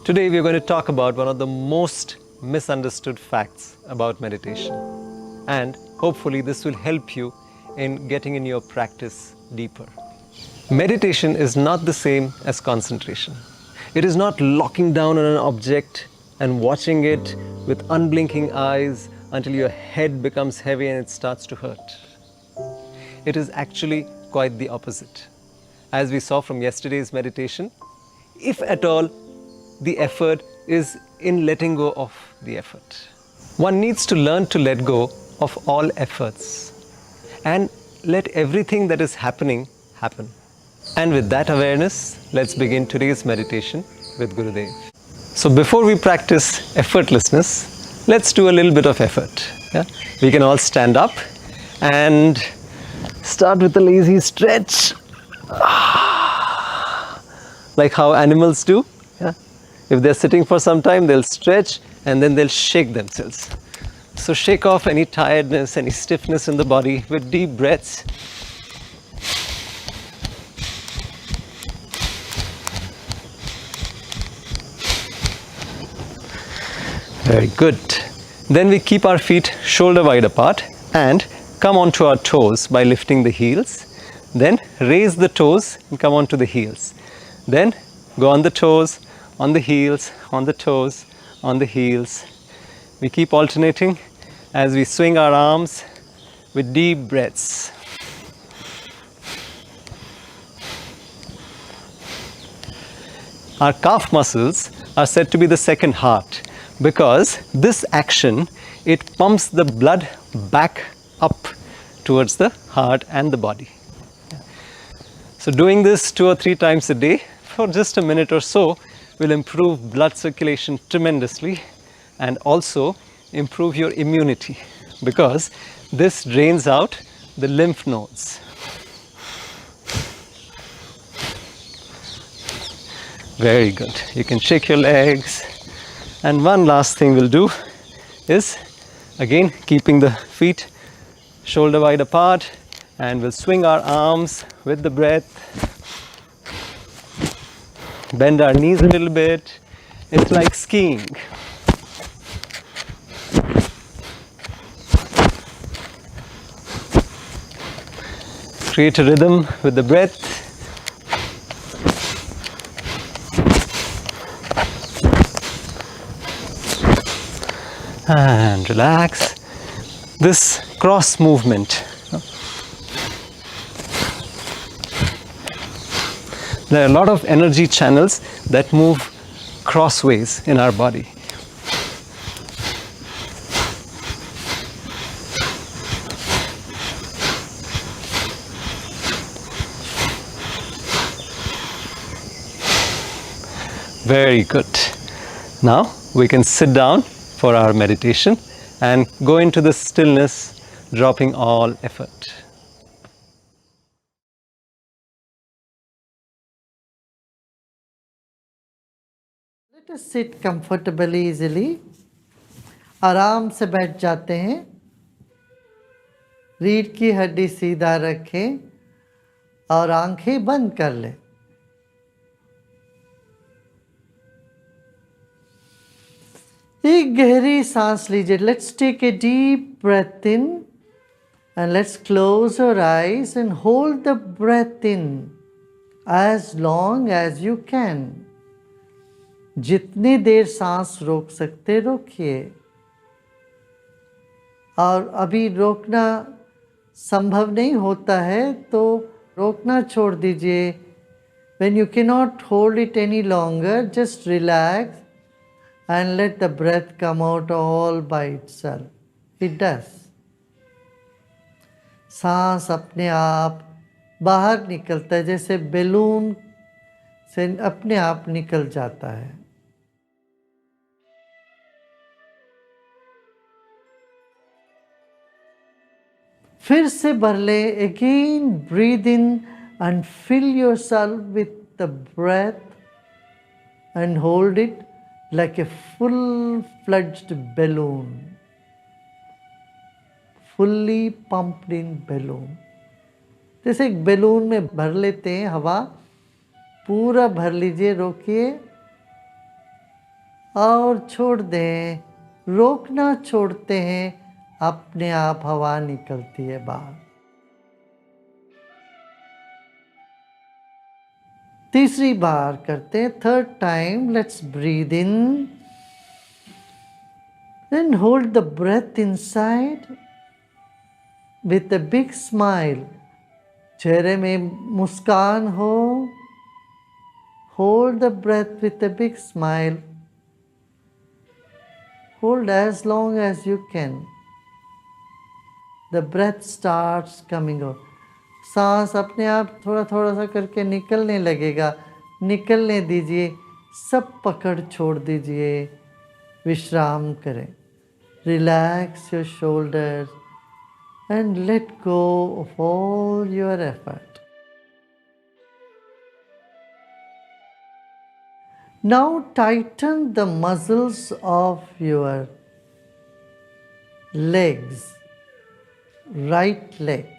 Today we are going to talk about one of the most misunderstood facts about meditation, and hopefully this will help you in getting in your practice deeper. Meditation is not the same as concentration. It is not locking down on an object and watching it with unblinking eyes until your head becomes heavy and it starts to hurt. It is actually quite the opposite. As we saw from yesterday's meditation, if at all, the effort is in letting go of the effort. One needs to learn to let go of all efforts and let everything that is happening happen. And with that awareness, let's begin today's meditation with Gurudev. So before we practice effortlessness, let's do a little bit of effort. Yeah? We can all stand up and start with a lazy stretch, like how animals do. Yeah? If they're sitting for some time, they'll stretch and then they'll shake themselves. So shake off any tiredness, any stiffness in the body with deep breaths. Very good. Then we keep our feet shoulder wide apart and come onto our toes by lifting the heels. Then raise the toes and come onto the heels. Then go on the toes, on the heels, on the toes, on the heels. We keep alternating as we swing our arms with deep breaths. Our calf muscles are said to be the second heart because this action, it pumps the blood back up towards the heart and the body. So doing this 2 or 3 times a day for just a minute or so will improve blood circulation tremendously and also improve your immunity because this drains out the lymph nodes. Very good. You can shake your legs. And one last thing we'll do is, again, keeping the feet shoulder wide apart, and we'll swing our arms with the breath. Bend our knees a little bit. It's like skiing. Create a rhythm with the breath. And relax. This cross movement. There are a lot of energy channels that move crossways in our body. Very good. Now we can sit down for our meditation and go into the stillness, dropping all effort. Let us sit comfortably, easily. आराम से बैठ जाते हैं. रीढ़ की हड्डी सीधा रखें और आंखें बंद कर लें. एक गहरी सांस लीजिए. Let's take a deep breath in and let's close our eyes and hold the breath in as long as you can. जितनी देर सांस रोक सकते रोकिए. और अभी रोकना संभव नहीं होता है तो रोकना छोड़ दीजिए. When you cannot hold it any longer, just relax and let the breath come out all by itself. It does. सांस अपने आप बाहर निकलता है, जैसे बैलून से अपने आप निकल जाता है. फिर से भर ले. Again breathe in and fill yourself with the breath and hold it like a full-fledged balloon, fully pumped in balloon. जैसे एक बैलून में भर लेते हैं हवा, पूरा भर लीजिए, रोकिए और छोड़ दें। रोकना छोड़ते हैं, अपने आप हवा निकलती है बाहर। तीसरी बार करते हैं, third time. Let's breathe in and hold the breath inside with a big smile. चेहरे में मुस्कान हो। Hold the breath with a big smile. Hold as long as you can. The breath starts coming out. सांस अपने आप थोड़ा थोड़ा सा करके निकलने लगेगा। निकलने दीजिए, सब पकड़ छोड़ दीजिए, विश्राम करें। Relax your shoulders and let go of all your effort. Now tighten the muscles of your legs, right leg,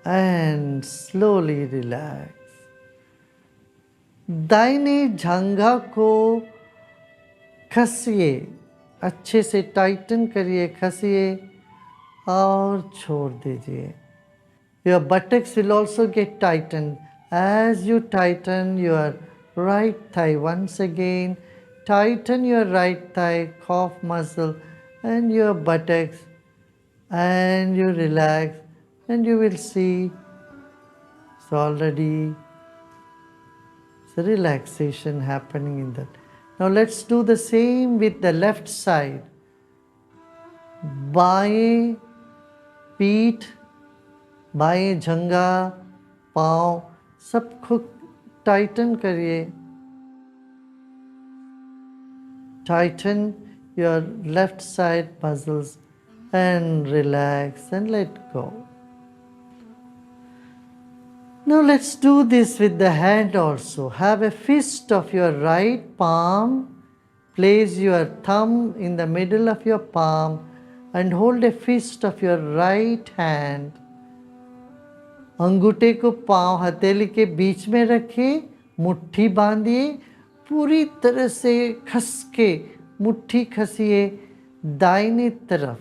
and slowly relax. दाहिने जांघा को खसिए, अच्छे से टाइटन करिए, खसिए और छोड़ दीजिए। Your buttocks will also get tightened as you tighten your right thigh. Once again, tighten your right thigh, calf muscle, and your buttocks, and you relax, and you will see it's already the relaxation happening in that. Now let's do the same with the left side. बाएं पीठ, बाएं जंघा, पाँव सबको Titan करिए। Tighten your left side muscles and relax and let go. Now let's do this with the hand also. Have a fist of your right palm. Place your thumb in the middle of your palm and hold a fist of your right hand. अंगूठे को पांव हथेली के बीच में रखिए, मुट्ठी बांधिए, पूरी तरह से खस के मुट्ठी खसिए दाहिनी तरफ।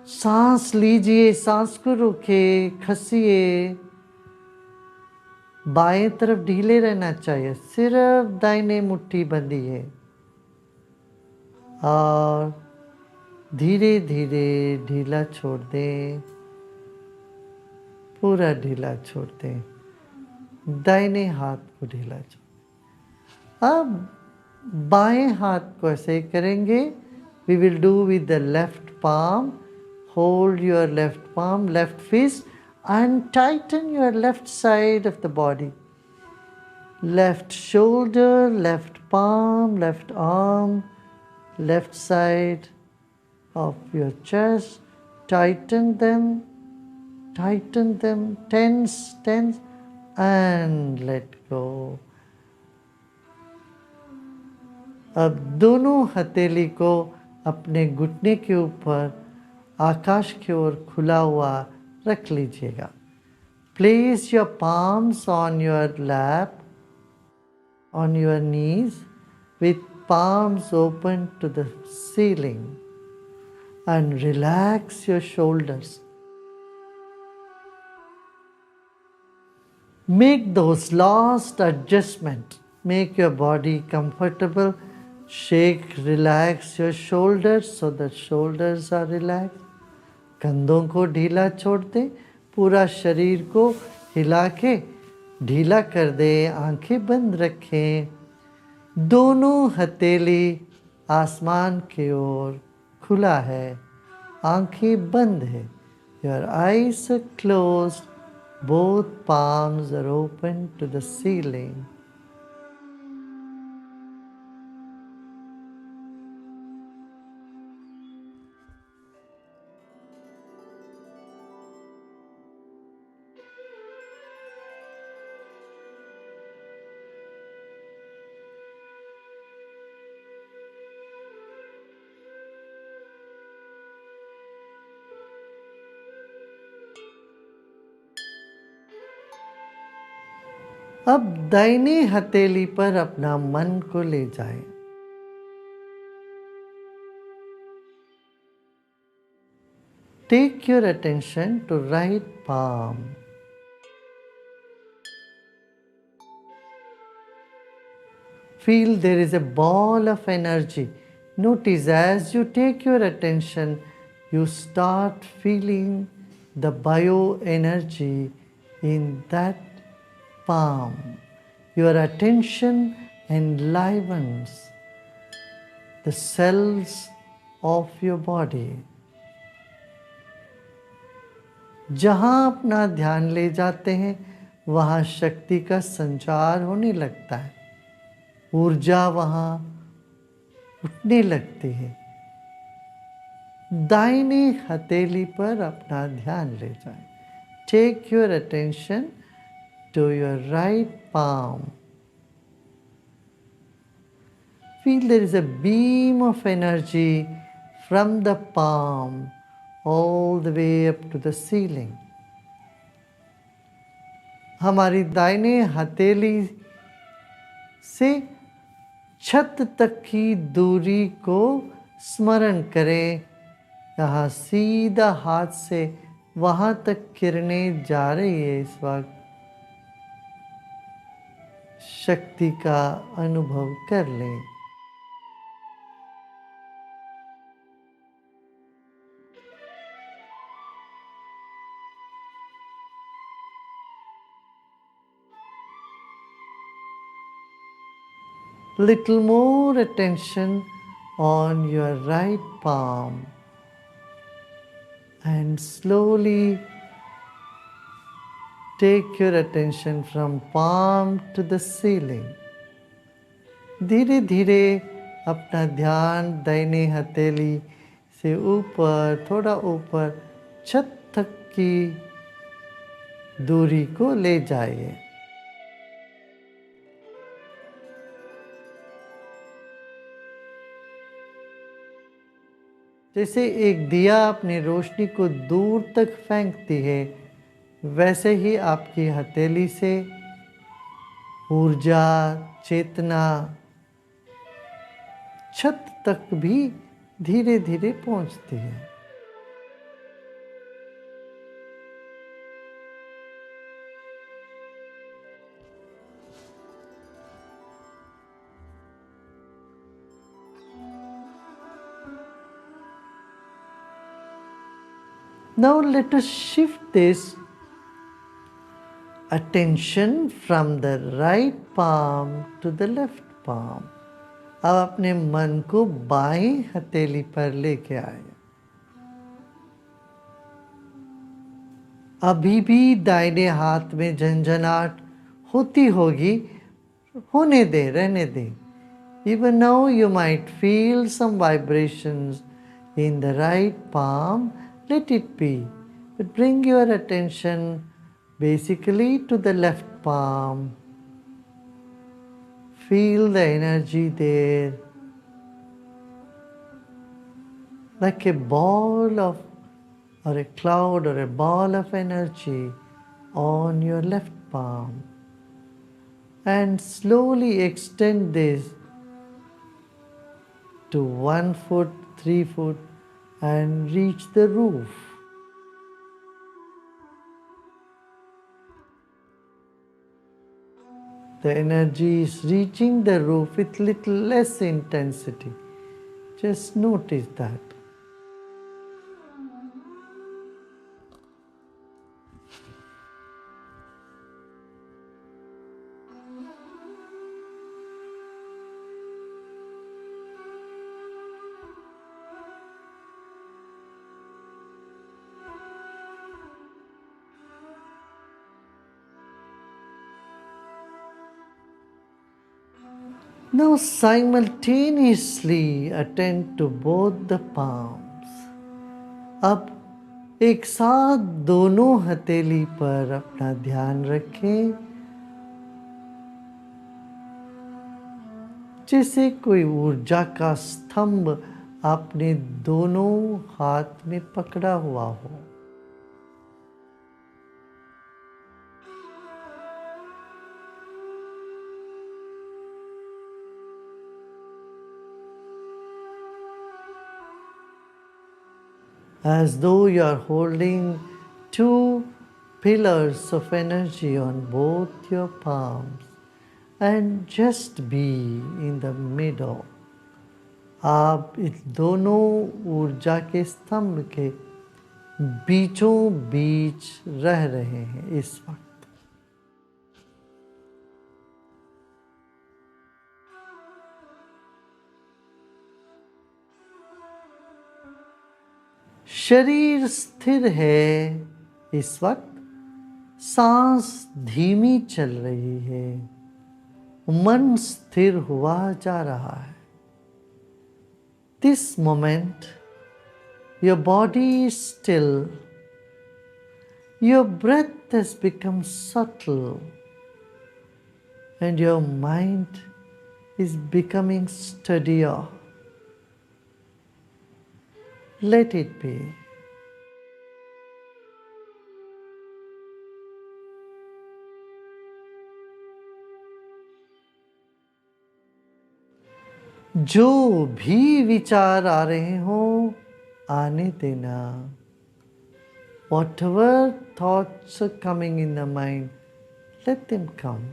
सांस लीजिए, सांस को रोकिए, खसिए। बाएं तरफ ढीले रहना चाहिए, सिर्फ दाहिने मुट्ठी बंधी है। और धीरे धीरे ढीला छोड़ दें, पूरा ढीला छोड़ दें। दाहिने हाथ को ढीला छोड़। अब बाएं हाथ को ऐसे ही करेंगे। We will do with the left palm. Hold your left palm, left fist, and tighten your left side of the body. Left shoulder, left palm, left arm, left side of your chest. Tighten them, tense, tense, and let go. अब दोनों हथेली को अपने घुटने के ऊपर आकाश की ओर खुला हुआ रख लीजिएगा। Place your palms on your lap, on your knees, with palms open to the ceiling, and relax your shoulders. Make those last adjustments. Make your body comfortable. Shake, relax your shoulders so that shoulders are relaxed. कंधों को ढीला छोड़ दें, पूरा शरीर को हिला के ढीला कर दें, आंखें बंद रखें। दोनों हथेली आसमान की ओर खुला है, आंखें बंद है। Your eyes are closed. Both palms are open to the ceiling. अब दाहिनी हथेली पर अपना मन को ले जाएं। Take your attention to right palm. Feel there is a ball of energy. Notice as you take your attention, you start feeling the bioenergy in that palm. Your attention enlivens the cells of your body. जहाँ अपना ध्यान ले जाते हैं वहाँ शक्ति का संचार होने लगता है, ऊर्जा वहाँ उठने लगती है। दाहिनी हथेली पर अपना ध्यान ले जाएं। Take your attention to your right palm. Feel there is a beam of energy from the palm all the way up to the ceiling. हमारी दाहिनी हथेली से छत तक की दूरी को स्मरण करें। यहाँ सीधा हाथ से वहाँ तक किरणें जा रही है। इस वक्त शक्ति का अनुभव कर लें। Little more attention on your right palm and slowly take your attention from palm to the ceiling. धीरे धीरे अपना ध्यान दाहिनी हथेली से ऊपर, थोड़ा ऊपर छत तक की दूरी को ले जाइए। जैसे एक दिया अपनी रोशनी को दूर तक फेंकती है, वैसे ही आपकी हथेली से ऊर्जा, चेतना छत तक भी धीरे धीरे पहुंचती है। Now let us shift this attention from the right palm to the left palm. अब अपने मन को बाएं हथेली पर लेके आए। अभी भी दाहिने हाथ में झंझनाहट होती होगी, होने दे, रहने दे। Even now you might feel some vibrations in the right palm. Let it be. But bring your attention basically to the left palm. Feel the energy there, like a ball of, or a cloud or a ball of energy on your left palm. And slowly extend this to 1 foot, 3 foot, and reach the roof. The energy is reaching the roof with little less intensity. Just notice that. Now simultaneously attend to both the palms. अब एक साथ दोनों हथेली पर अपना ध्यान रखें, जैसे कोई ऊर्जा का स्तंभ आपने दोनों हाथ में पकड़ा हुआ हो। as though you are holding two pillars of energy on both your palms and just be in the middle. आप इस दोनों ऊर्जा के स्तंभ के बीचों बीच रह रहे हैं इस वक्त. शरीर स्थिर है इस वक्त. सांस धीमी चल रही है. मन स्थिर हुआ जा रहा है. This moment, your body is still. Your breath has become subtle. And your mind is becoming steadier. Let it be. जो भी विचार आ रहे हो आने देना. Whatever thoughts are coming in the mind, let them come.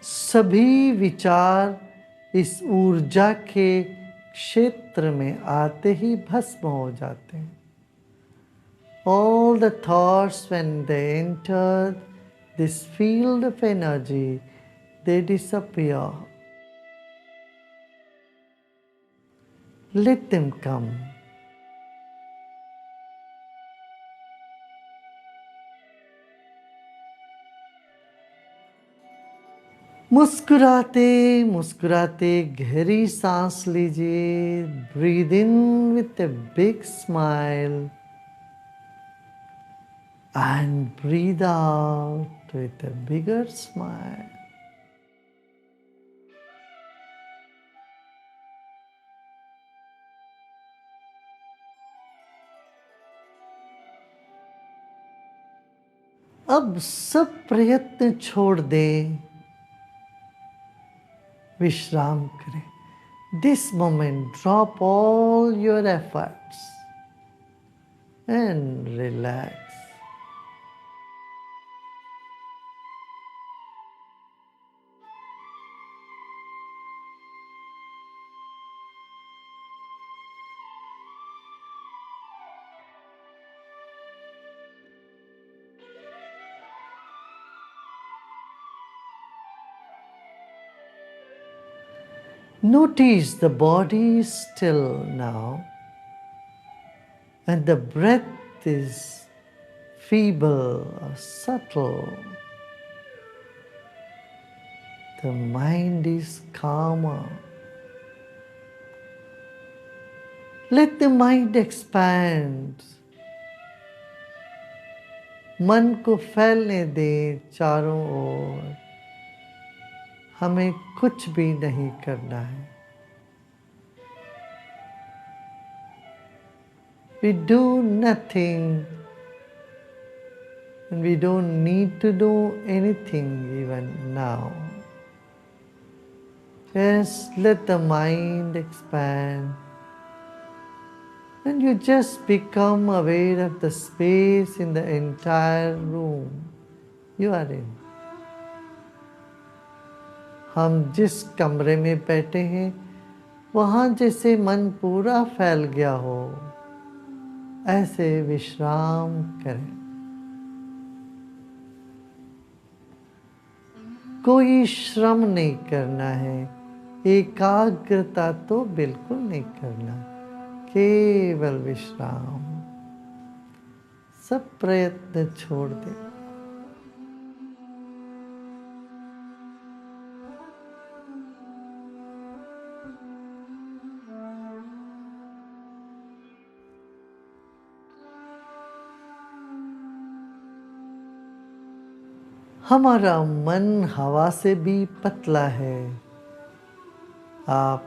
सभी विचार इस ऊर्जा के क्षेत्र में आते ही भस्म हो जाते हैं. All the thoughts, when they enter this field of energy, they disappear. Let them come. मुस्कुराते मुस्कुराते गहरी सांस लीजिए. Breathe in with a big smile. And breathe out with a bigger smile. अब सब प्रयत्न छोड़ दें. विश्राम करें. This moment, drop all your efforts and relax. Notice the body is still now, and the breath is feeble or subtle. The mind is calmer. Let the mind expand. मन को फैलने दें चारों ओर. हमें कुछ भी नहीं करना है. We do nothing, and we don't need to do anything even now. Just let the mind expand, and you just become aware of the space in the entire room you are in. हम जिस कमरे में बैठे हैं वहाँ जैसे मन पूरा फैल गया हो ऐसे विश्राम करें. कोई श्रम नहीं करना है. एकाग्रता तो बिल्कुल नहीं करना. केवल विश्राम. सब प्रयत्न छोड़ दें. हमारा मन हवा से भी पतला है. आप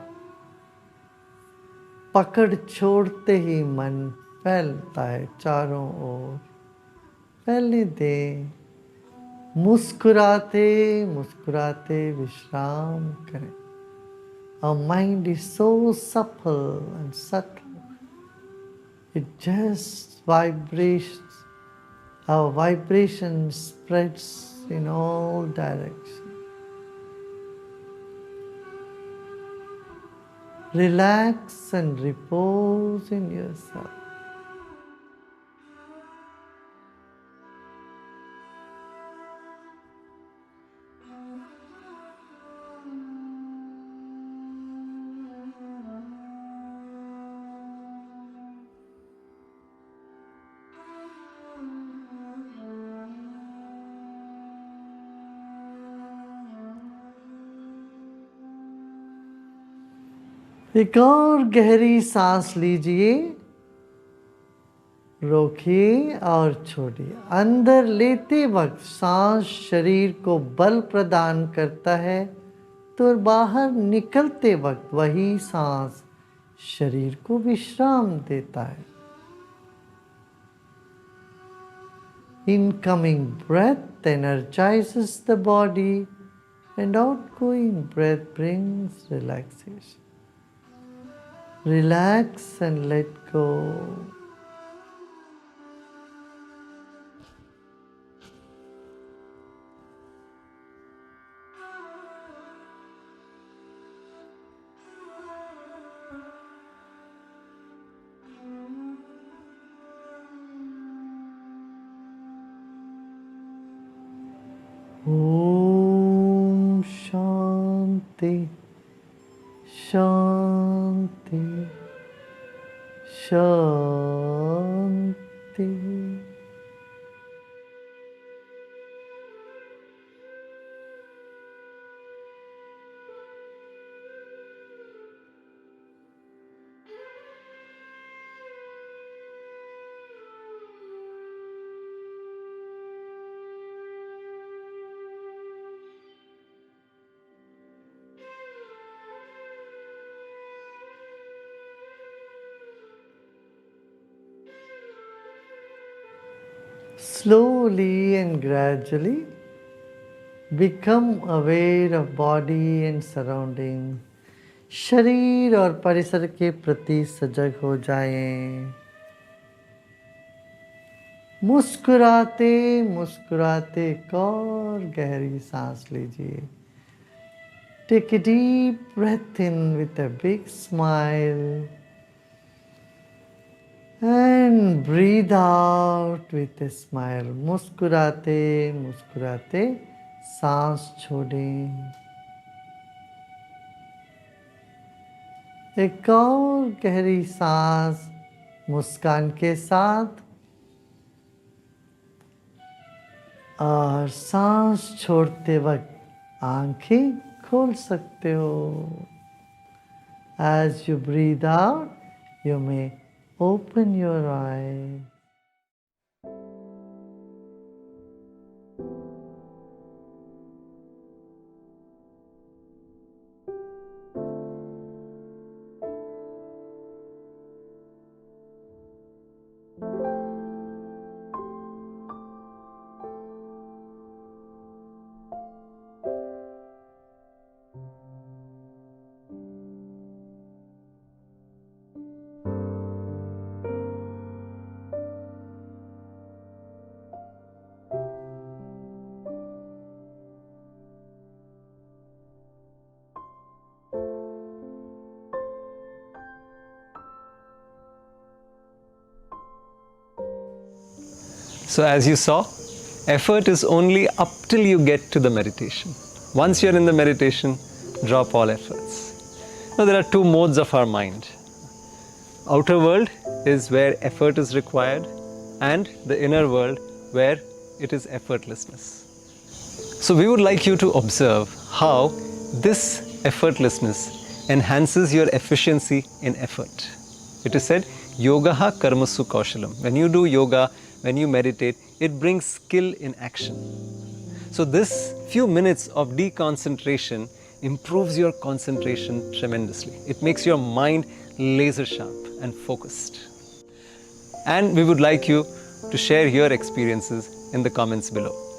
पकड़ छोड़ते ही मन फैलता है चारों ओर. फैलने दें. मुस्कुराते मुस्कुराते विश्राम करें. Our mind is so supple and subtle. It just vibrates. Our vibration spreads in all directions. Relax and repose in yourself. एक और गहरी सांस लीजिए, रोकिए और छोड़िए. अंदर लेते वक्त सांस शरीर को बल प्रदान करता है, तो बाहर निकलते वक्त वही सांस शरीर को विश्राम देता है. Incoming breath energizes the body and outgoing breath brings relaxation. Relax and let go. Om Shanti Shanti Shanti. Slowly and gradually become aware of body and surroundings. शरीर और परिसर के प्रति सजग हो जाएं. मुस्कुराते मुस्कुराते एक और गहरी सांस लीजिए. Take a deep breath in with a big smile and breathe out with a smile. मुस्कुराते मुस्कुराते सांस छोड़ें. एक और गहरी सांस मुस्कान के साथ, और सांस छोड़ते वक्त आंखें खोल सकते हो. As you breathe out, you may open your eyes. So as you saw, effort is only up till you get to the meditation. Once you're in the meditation, drop all efforts. Now there are two modes of our mind. Outer world is where effort is required, and the inner world where it is effortlessness. So we would like you to observe how this effortlessness enhances your efficiency in effort. It is said, yogaha karmasu kaushalam. When you do yoga, when you meditate, it brings skill in action. So this few minutes of deconcentration improves your concentration tremendously. It makes your mind laser sharp and focused. And we would like you to share your experiences in the comments below.